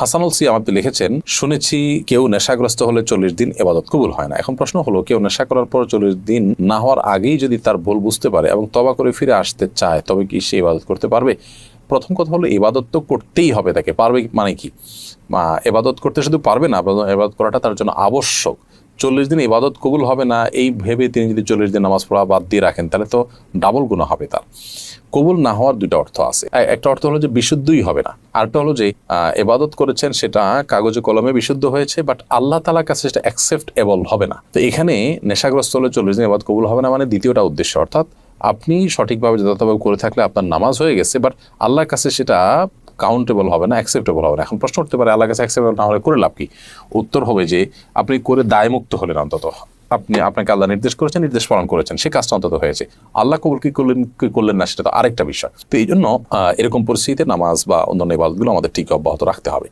হাসানুল সিয়াম আপনি লিখেছেন, শুনেছি কেউ নেশাগ্রস্ত হলে 40 দিন ইবাদত কবুল হয় না। এখন প্রশ্ন হলো, কেউ নেশা করার পর 40 দিন না হওয়ার আগেই যদি তার ভুল বুঝতে পারে এবং তওবা করে ফিরে আসতে চায়, তবে কি সে ইবাদত করতে পারবে? প্রথম কথা হলো, ইবাদত তো করতেই হবে তাকে। পারবে মানে কি? ইবাদত করতে শুধু পারবে না, ইবাদত করাটা তার জন্য আবশ্যক। 40 দিন ইবাদত কবুল হবে না এই ভেবে তিনি যদি 40 দিন নামাজ পড়া বাদ দিয়ে রাখেন, তাহলে তো ডাবল গুনাহ হবে তার। কবুল না হওয়ার দুটো অর্থ আছে। একটা অর্থ হলো যে বিশুদ্ধই হবে না, আরেকটা হলো যে ইবাদত করেছেন সেটা কাগজে কলমে বিশুদ্ধ হয়েছে, বাট আল্লাহ তাআলার কাছে সেটা অ্যাকসেপ্টেবল হবে না। তো এখানে নেশাগ্রস্ত হলে 40 দিন ইবাদত কবুল হবে না, মানে দ্বিতীয়টা উদ্দেশ্য। অর্থাৎ আপনি সঠিকভাবে যথাযথভাবে করে থাকলে আপনার নামাজ হয়ে গেছে, বাট আল্লাহর কাছে সেটা কাউন্টেবল হবে না, অ্যাকসেপ্টেবল হবে না। এখন প্রশ্ন উঠতে পারে, আল্লাহর কাছে অ্যাকসেপ্টেবল না হলে করে লাভ কি? উত্তর হবে যে আপনি করে দায়মুক্ত হলেন অন্তত। আপনাকে আল্লাহ নির্দেশ করেছেন, নির্দেশ পালন করেছেন, সে কাজটা অন্তত হয়েছে। আল্লাহ কবুল কি করলেন না সেটা তো আরেকটা বিষয়। তো এই জন্য এরকম পরিস্থিতিতে নামাজ বা অন্যান্য ইবাদতগুলো আমাদের ঠিক অব্যাহত রাখতে হবে।